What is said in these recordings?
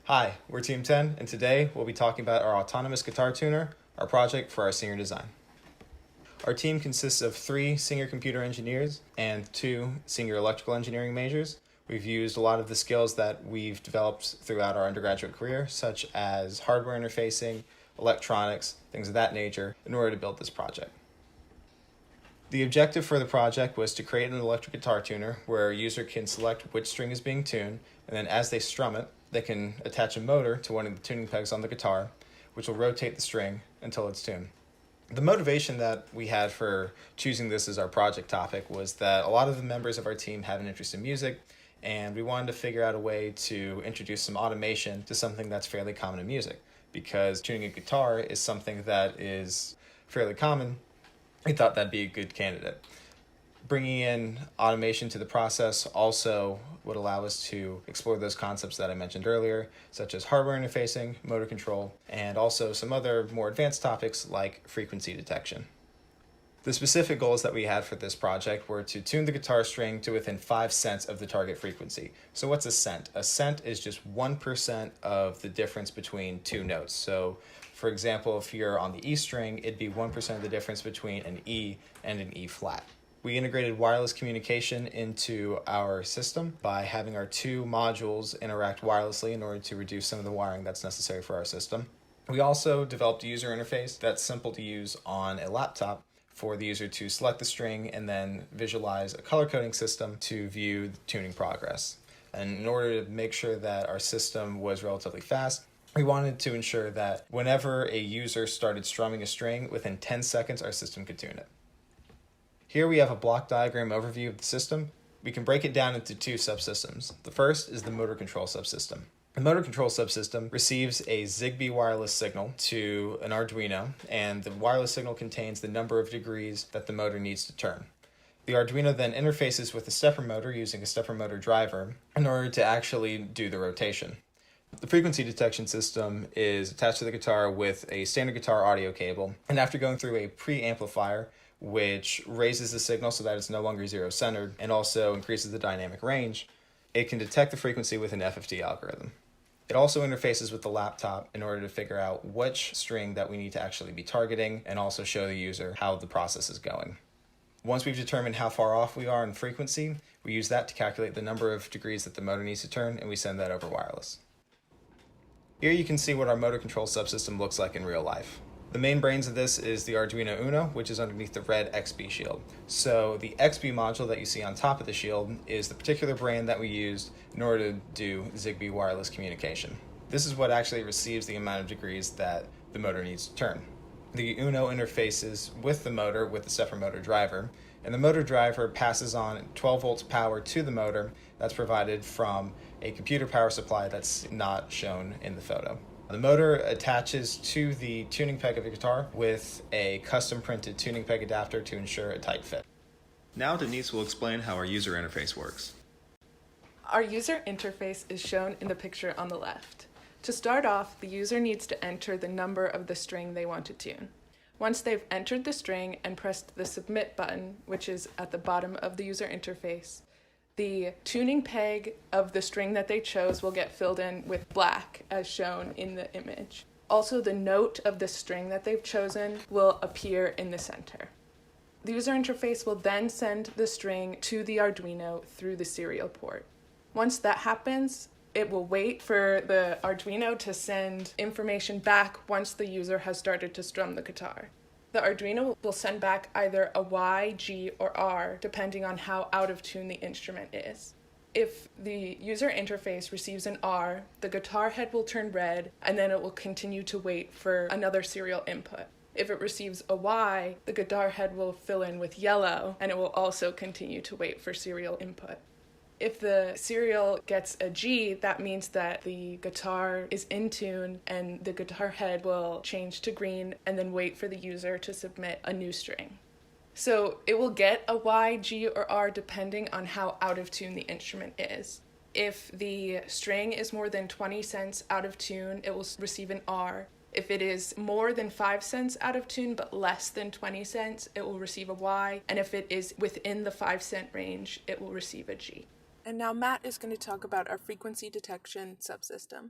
Hi, we're Team 10, and today we'll be talking about our autonomous guitar tuner, our project for our senior design. Our team consists of 3 senior computer engineers and 2 senior electrical engineering majors. We've used a lot of the skills that we've developed throughout our undergraduate career, such as hardware interfacing, electronics, things of that nature, in order to build this project. The objective for the project was to create an electric guitar tuner where a user can select which string is being tuned, and then as they strum it, they can attach a motor to one of the tuning pegs on the guitar, which will rotate the string until it's tuned. The motivation that we had for choosing this as our project topic was that a lot of the members of our team have an interest in music, and we wanted to figure out a way to introduce some automation to something that's fairly common in music, because tuning a guitar is something that is fairly common. We thought that'd be a good candidate. Bringing in automation to the process also would allow us to explore those concepts that I mentioned earlier, such as hardware interfacing, motor control, and also some other more advanced topics like frequency detection. The specific goals that we had for this project were to tune the guitar string to within 5 cents of the target frequency. So what's a cent? A cent is just 1% of the difference between 2 notes. So for example, if you're on the E string, it'd be 1% of the difference between an E and an E flat. We integrated wireless communication into our system by having our 2 modules interact wirelessly in order to reduce some of the wiring that's necessary for our system. We also developed a user interface that's simple to use on a laptop for the user to select the string and then visualize a color coding system to view the tuning progress. And in order to make sure that our system was relatively fast, we wanted to ensure that whenever a user started strumming a string, within 10 seconds our system could tune it. Here we have a block diagram overview of the system. We can break it down into 2 subsystems. The first is the motor control subsystem. The motor control subsystem receives a Zigbee wireless signal to an Arduino, and the wireless signal contains the number of degrees that the motor needs to turn. The Arduino then interfaces with the stepper motor using a stepper motor driver in order to actually do the rotation. The frequency detection system is attached to the guitar with a standard guitar audio cable, and after going through a preamplifier, which raises the signal so that it's no longer zero-centered and also increases the dynamic range, it can detect the frequency with an FFT algorithm. It also interfaces with the laptop in order to figure out which string that we need to actually be targeting and also show the user how the process is going. Once we've determined how far off we are in frequency, we use that to calculate the number of degrees that the motor needs to turn, and we send that over wireless. Here you can see what our motor control subsystem looks like in real life. The main brains of this is the Arduino Uno, which is underneath the red XB shield. So the XB module that you see on top of the shield is the particular brain that we used in order to do Zigbee wireless communication. This is what actually receives the amount of degrees that the motor needs to turn. The Uno interfaces with the motor with the stepper motor driver, and the motor driver passes on 12 volts power to the motor that's provided from a computer power supply that's not shown in the photo. The motor attaches to the tuning peg of the guitar with a custom printed tuning peg adapter to ensure a tight fit. Now Denise will explain how our user interface works. Our user interface is shown in the picture on the left. To start off, the user needs to enter the number of the string they want to tune. Once they've entered the string and pressed the submit button, which is at the bottom of the user interface, the tuning peg of the string that they chose will get filled in with black, as shown in the image. Also, the note of the string that they've chosen will appear in the center. The user interface will then send the string to the Arduino through the serial port. Once that happens, it will wait for the Arduino to send information back once the user has started to strum the guitar. The Arduino will send back either a Y, G, or R, depending on how out of tune the instrument is. If the user interface receives an R, the guitar head will turn red, and then it will continue to wait for another serial input. If it receives a Y, the guitar head will fill in with yellow, and it will also continue to wait for serial input. If the serial gets a G, that means that the guitar is in tune and the guitar head will change to green and then wait for the user to submit a new string. So it will get a Y, G, or R depending on how out of tune the instrument is. If the string is more than 20 cents out of tune, it will receive an R. If it is more than 5 cents out of tune but less than 20 cents, it will receive a Y. And if it is within the 5-cent range, it will receive a G. And now Matt is going to talk about our frequency detection subsystem.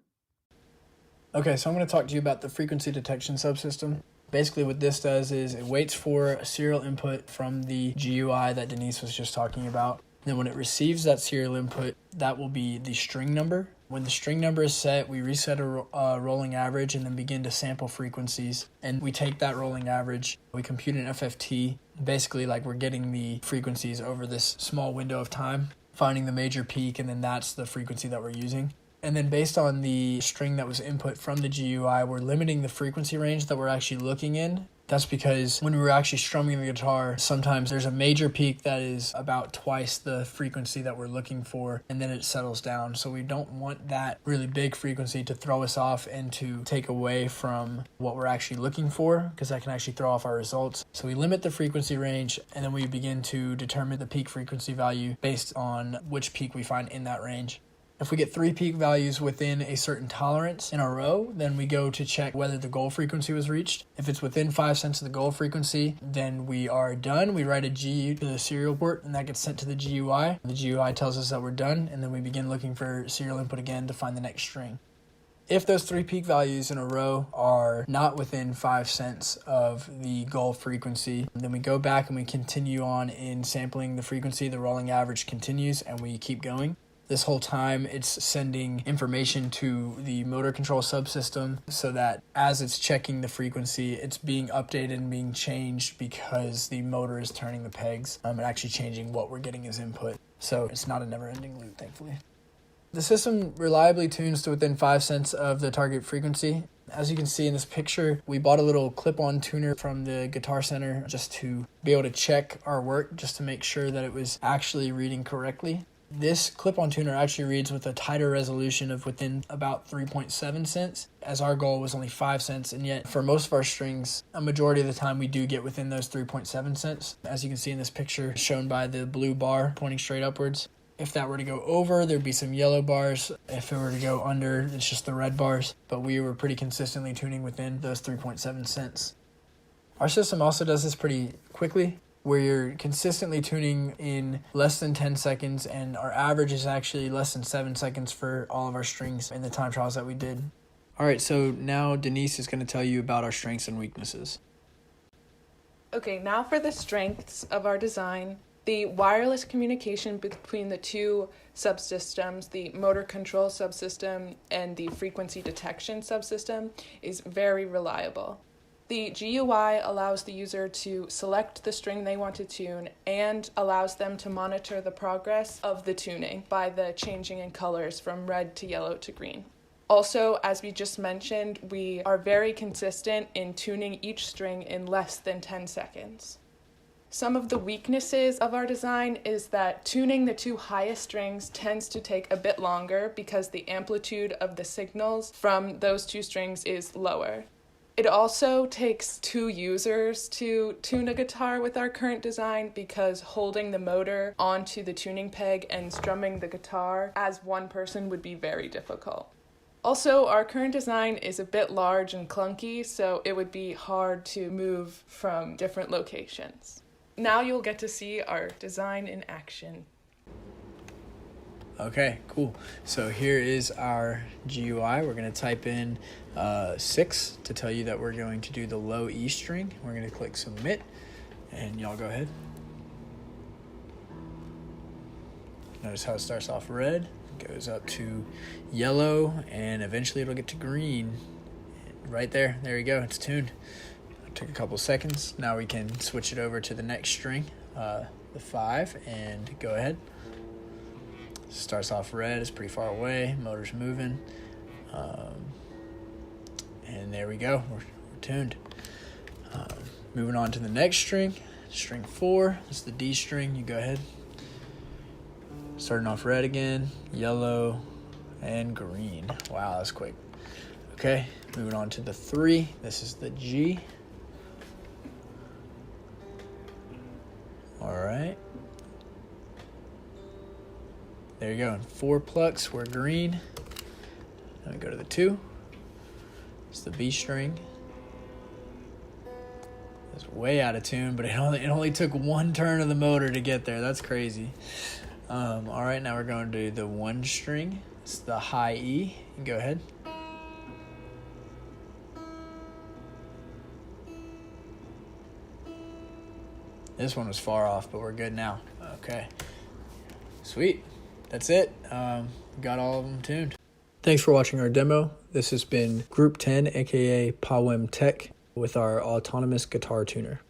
Okay, so I'm going to talk to you about the frequency detection subsystem. Basically what this does is it waits for a serial input from the GUI that Denise was just talking about. Then when it receives that serial input, that will be the string number. When the string number is set, we reset a rolling average and then begin to sample frequencies. And we take that rolling average, we compute an FFT, basically like we're getting the frequencies over this small window of time, finding the major peak, and then that's the frequency that we're using. And then based on the string that was input from the GUI, we're limiting the frequency range that we're actually looking in. That's because when we were actually strumming the guitar, sometimes there's a major peak that is about twice the frequency that we're looking for, and then it settles down. So we don't want that really big frequency to throw us off and to take away from what we're actually looking for, because that can actually throw off our results. So we limit the frequency range, and then we begin to determine the peak frequency value based on which peak we find in that range. If we get 3 peak values within a certain tolerance in a row, then we go to check whether the goal frequency was reached. If it's within 5 cents of the goal frequency, then we are done. We write a GU to the serial port, and that gets sent to the GUI. The GUI tells us that we're done, and then we begin looking for serial input again to find the next string. If those 3 peak values in a row are not within 5 cents of the goal frequency, then we go back and we continue on in sampling the frequency. The rolling average continues, and we keep going. This whole time, it's sending information to the motor control subsystem so that as it's checking the frequency, it's being updated and being changed because the motor is turning the pegs and actually changing what we're getting as input. So it's not a never-ending loop, thankfully. The system reliably tunes to within 5 cents of the target frequency. As you can see in this picture, we bought a little clip-on tuner from the Guitar Center just to be able to check our work, just to make sure that it was actually reading correctly. This clip-on tuner actually reads with a tighter resolution of within about 3.7 cents, as our goal was only 5 cents, and yet for most of our strings, a majority of the time we do get within those 3.7 cents. As you can see in this picture shown by the blue bar pointing straight upwards. If that were to go over, there'd be some yellow bars. If it were to go under, it's just the red bars, but we were pretty consistently tuning within those 3.7 cents. Our system also does this pretty quickly, where you're consistently tuning in less than 10 seconds, and our average is actually less than 7 seconds for all of our strings in the time trials that we did. All right, so now Denise is going to tell you about our strengths and weaknesses. Okay, now for the strengths of our design. The wireless communication between the two subsystems, the motor control subsystem and the frequency detection subsystem, is very reliable. The GUI allows the user to select the string they want to tune and allows them to monitor the progress of the tuning by the changing in colors from red to yellow to green. Also, as we just mentioned, we are very consistent in tuning each string in less than 10 seconds. Some of the weaknesses of our design is that tuning the 2 highest strings tends to take a bit longer because the amplitude of the signals from those 2 strings is lower. It also takes 2 users to tune a guitar with our current design because holding the motor onto the tuning peg and strumming the guitar as one person would be very difficult. Also, our current design is a bit large and clunky, so it would be hard to move from different locations. Now you'll get to see our design in action. Okay, cool. So here is our GUI. We're going to type in 6 to tell you that we're going to do the low E string. We're going to click submit, and y'all go ahead. Notice how it starts off red, goes up to yellow, and eventually it'll get to green. Right there you go, it's tuned. It took a couple seconds. Now we can switch it over to the next string, the 5, and go ahead. Starts off red, it's pretty far away, motor's moving, and there we go, we're tuned. Moving on to the next string, string 4, it's the D string, you go ahead. Starting off red again, yellow, and green. Wow, that's quick. Okay, moving on to the 3, this is the G. All right. There you go. And 4 plucks, we're green. Then we go to the 2. It's the B string. It's way out of tune, but it only took 1 turn of the motor to get there. That's crazy. All right, now we're going to the 1 string. It's the high E. You go ahead. This one was far off, but we're good now. Okay. Sweet. That's it. Got all of them tuned. Thanks for watching our demo. This has been Group 10, aka Pawem Tech, with our autonomous guitar tuner.